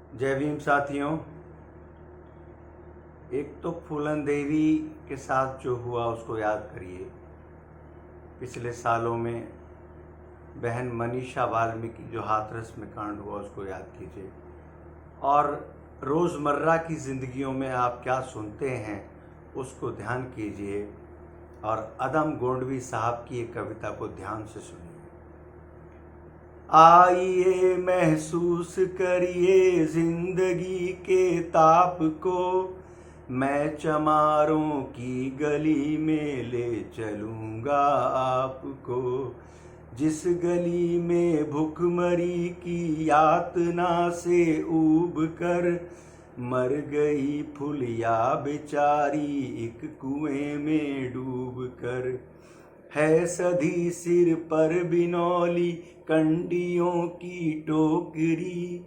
जय भीम साथियों। एक तो फूलन देवी के साथ जो हुआ उसको याद करिए। पिछले सालों में बहन मनीषा वाल्मीकि जो हाथरस में कांड हुआ उसको याद कीजिए। और रोज़मर्रा की ज़िंदगियों में आप क्या सुनते हैं उसको ध्यान कीजिए। और अदम गोंडवी साहब की एक कविता को ध्यान से सुनिए। आइए महसूस करिए जिंदगी के ताप को, मैं चमारों की गली में ले चलूँगा आपको। जिस गली में भुखमरी की यातना से ऊब कर मर गई फुलिया बेचारी एक कुएं में डूब कर। है सधी सिर पर बिनौली कंडियों की टोकरी,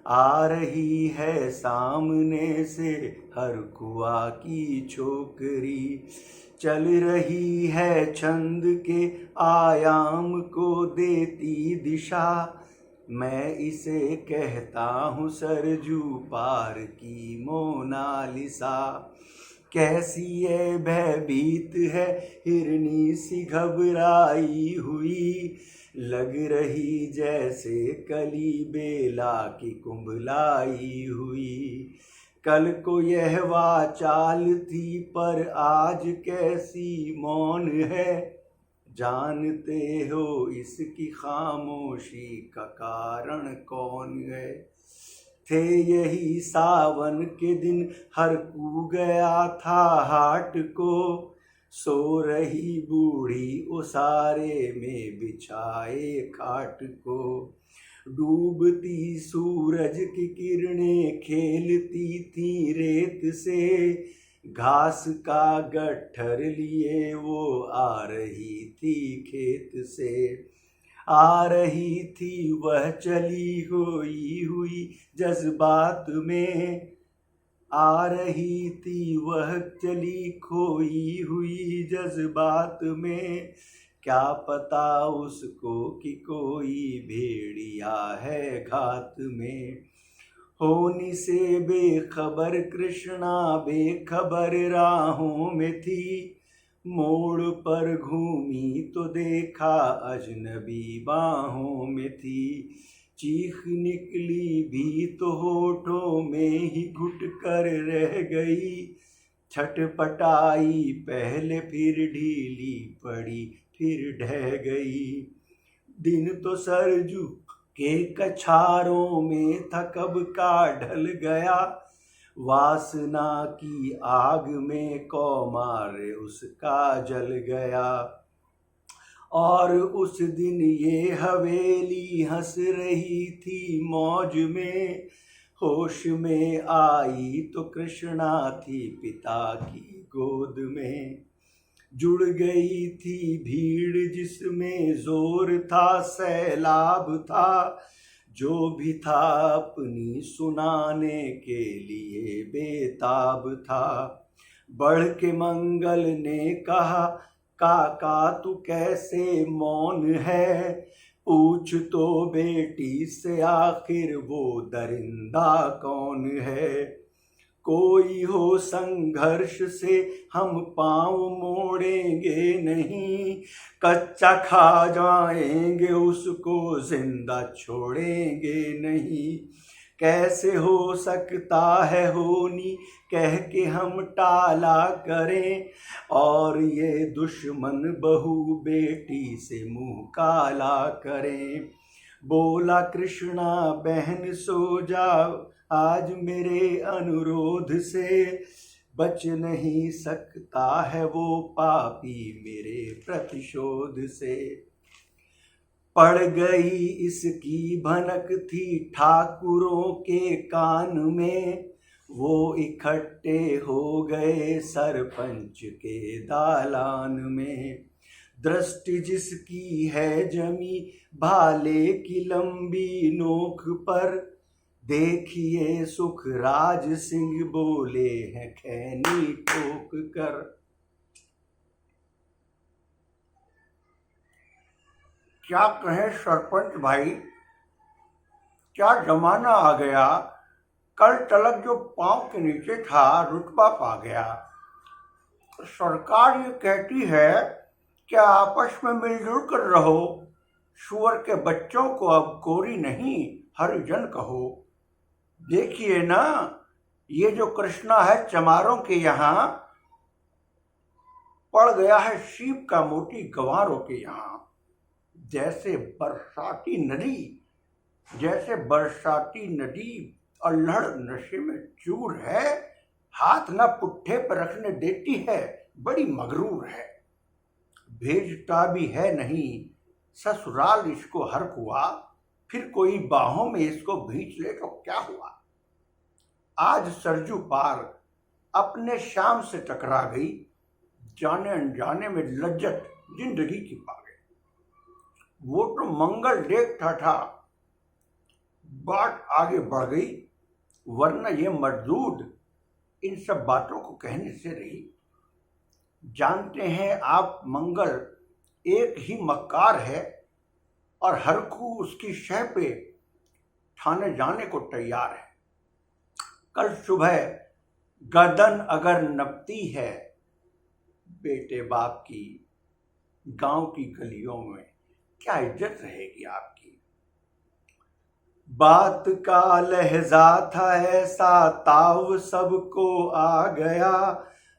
आ रही है सामने से हर कुआ की छोकरी। चल रही है छंद के आयाम को देती दिशा, मैं इसे कहता हूँ सरजू पार की मोनालिसा। कैसी ये भयभीत है हिरनी सी घबराई हुई, लग रही जैसे कली बेला की कुंभलाई हुई। कल को यह वाचाल थी पर आज कैसी मौन है, जानते हो इसकी खामोशी का कारण कौन है। थे यही सावन के दिन हर कू गया था हाट को, सो रही बूढ़ी उसारे में बिछाए खाट को। डूबती सूरज की किरणें खेलती थी रेत से, घास का गट्ठर लिए वो आ रही थी खेत से। आ रही थी वह चली हुई जज्बात में, आ रही थी वह चली खोई हुई जज्बात में। क्या पता उसको कि कोई भेड़िया है घात में। होनी से बेखबर कृष्णा बेखबर राहों में थी, मोड़ पर घूमी तो देखा अजनबी बाहों में थी। चीख निकली भी तो होठों में ही घुट कर रह गई, छटपटाई पहले फिर ढीली पड़ी फिर ढह गई। दिन तो सरजू के कछारों में था कब का ढल गया, वासना की आग में कौमार उसका जल गया। और उस दिन ये हवेली हंस रही थी मौज में, होश में आई तो कृष्णा थी पिता की गोद में। जुड़ गई थी भीड़ जिसमें जोर था सैलाब था, जो भी था अपनी सुनाने के लिए बेताब था। बढ़ के मंगल ने कहा काका तू कैसे मौन है, पूछ तो बेटी से आखिर वो दरिंदा कौन है। कोई हो संघर्ष से हम पांव मोड़ेंगे नहीं, कच्चा खा जाएंगे उसको जिंदा छोड़ेंगे नहीं। कैसे हो सकता है होनी कह के हम टाला करें, और ये दुश्मन बहू बेटी से मुंह काला करें। बोला कृष्णा बहन सो जाओ आज मेरे अनुरोध से, बच नहीं सकता है वो पापी मेरे प्रतिशोध से। पड़ गई इसकी भनक थी ठाकुरों के कान में, वो इकट्ठे हो गए सरपंच के दालान में। दृष्टि जिसकी है जमी भाले की लंबी नोक पर, देखिए सुखराज सिंह बोले हैं खैनी ठोक कर। क्या कहें सरपंच भाई, क्या जमाना आ गया कल तलक जो पांव के नीचे था रुतबा पा गया। सरकार ये कहती है कि आपस में मिलजुल कर रहो, सुअर के बच्चों को अब कोरी नहीं हरिजन कहो। देखिए ना, ये जो कृष्णा है चमारों के यहाँ, पड़ गया है सीप का मोती गंवारों के यहाँ। जैसे बरसाती नदी अल्हड़ नशे में चूर है, हाथ न पुट्ठे पर रखने देती है, बड़ी मगरूर है। भेजता भी है नहीं ससुराल इसको हर्क हुआ, फिर कोई बाहों में इसको भींच ले तो क्या हुआ। आज सरजू पार अपने शाम से टकरा गई, जाने अनजाने में लज्जत जिंदगी की पा गई। वो तो मंगल देखता था, बात आगे बढ़ गई, वरना ये मर्दूद इन सब बातों को कहने से रही। जानते हैं आप, मंगल एक ही मक्कार है और हरकू उसकी शह पे ठाने जाने को तैयार है। कल सुबह गर्दन अगर नपती है बेटे बाप की, गांव की गलियों में क्या इज्जत रहेगी आपकी। बात का लहजा था ऐसा, ताव सबको आ गया,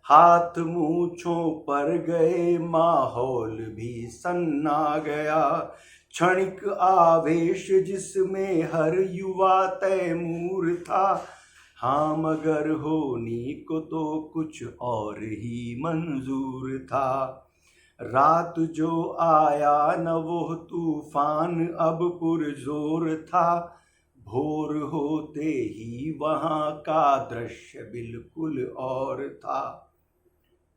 हाथ मूंछों पर गए, माहौल भी सन्ना गया। क्षणिक आवेश जिसमें हर युवा तैमूर था, हाँ मगर होनी को तो कुछ और ही मंजूर था। रात जो आया न वो तूफान अब पुरजोर था, भोर होते ही वहां का दृश्य बिल्कुल और था।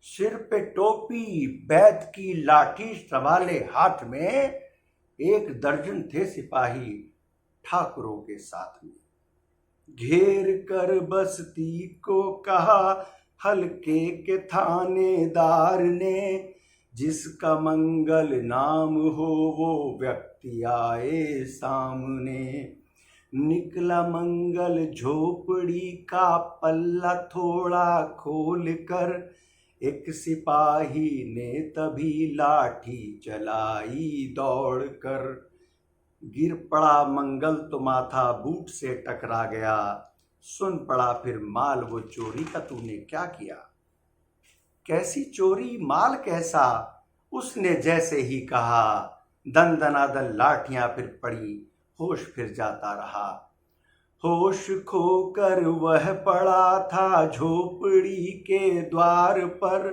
सिर पे टोपी, बैत की लाठी संभाले हाथ में, एक दर्जन थे सिपाही ठाकुरों के साथ में। घेर कर बस्ती को कहा हल्के के थानेदार ने, जिसका मंगल नाम हो वो व्यक्ति आए सामने। निकला मंगल झोपड़ी का पल्ला थोड़ा खोल कर, एक सिपाही ने तभी लाठी चलाई दौड़ कर। गिर पड़ा मंगल तो माथा बूट से टकरा गया, सुन पड़ा फिर माल वो चोरी का तूने क्या किया। कैसी चोरी माल कैसा, उसने जैसे ही कहा, दन दनादन लाठियां फिर पड़ी, होश फिर जाता रहा। होश खोकर वह पड़ा था झोपड़ी के द्वार पर,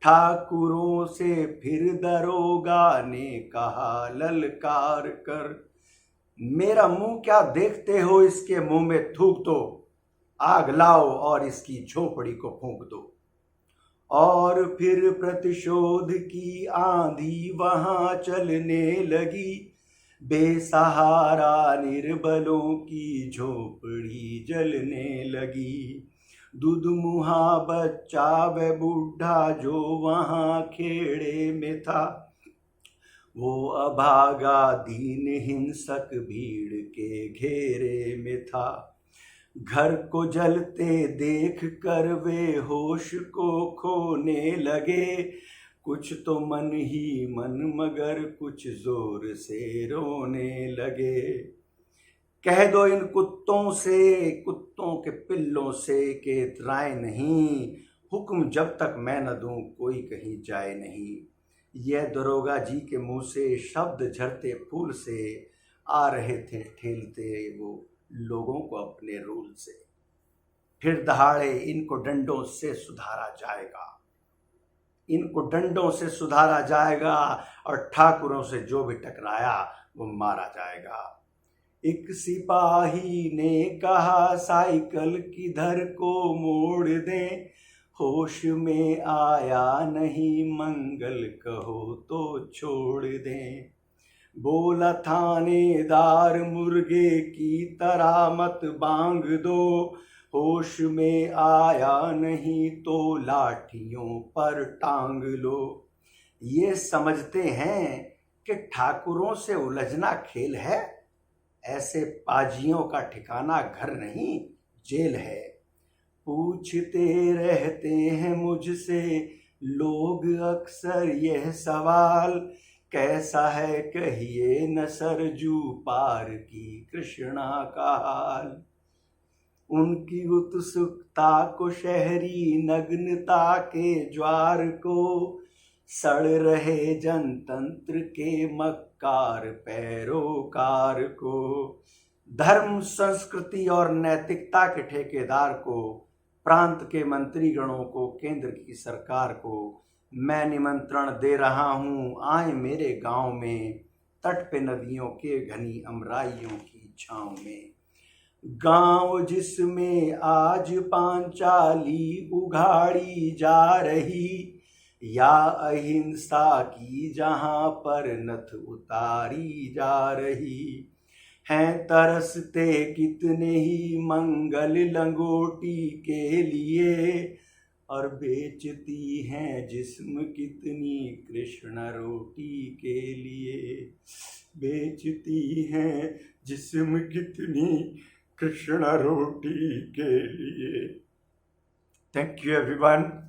ठाकुरों से फिर दरोगा ने कहा ललकार कर। मेरा मुंह क्या देखते हो, इसके मुंह में थूक दो, आग लाओ और इसकी झोपड़ी को फूंक दो। और फिर प्रतिशोध की आंधी वहां चलने लगी, बेसहारा निर्बलों की झोपड़ी जलने लगी। दुधमुहा बच्चा व बूढ़ा जो वहां खेड़े में था, वो अभागा दीन हिंसक भीड़ के घेरे में था। घर को जलते देख कर वे होश को खोने लगे, कुछ तो मन ही मन मगर कुछ जोर से रोने लगे। कह दो इन कुत्तों से, कुत्तों के पिल्लों से कि इतराए नहीं, हुक्म जब तक मैं न दूं कोई कहीं जाए नहीं। यह दरोगा जी के मुंह से शब्द झरते फूल से आ रहे थे ठेलते वो लोगों को अपने रूल से। फिर दहाड़े इनको डंडों से सुधारा जाएगा, इनको डंडों से सुधारा जाएगा, और ठाकुरों से जो भी टकराया वो मारा जाएगा। एक सिपाही ने कहा साइकिल किधर को मोड़ दें, होश में आया नहीं मंगल कहो तो छोड़ दें। बोला थानेदार मुर्गे की तरह मत बांग दो, होश में आया नहीं तो लाठियों पर टांग लो। ये समझते हैं कि ठाकुरों से उलझना खेल है, ऐसे पाजियों का ठिकाना घर नहीं जेल है। पूछते रहते हैं मुझसे लोग अक्सर यह सवाल, कैसा है कहिए न सरजू पार की कृष्णा का हाल। उनकी उत्सुकता को शहरी नग्नता के ज्वार को, सड़ रहे जनतंत्र के मक्कार पैरोकार को, धर्म संस्कृति और नैतिकता के ठेकेदार को, प्रांत के मंत्रीगणों को, केंद्र की सरकार को मैं निमंत्रण दे रहा हूँ, आए मेरे गांव में, तट पे नदियों के घनी अमराइयों की छांव में। गांव जिसमें आज पांचाली उघाड़ी जा रही, या अहिंसा की जहां पर नथ उतारी जा रही, हैं तरसते कितने ही मंगल लंगोटी के लिए, और बेचती हैं जिस्म कितनी कृष्ण रोटी के लिए, बेचती हैं जिस्म कितनी कृष्ण रोटी के लिए। Thank you everyone.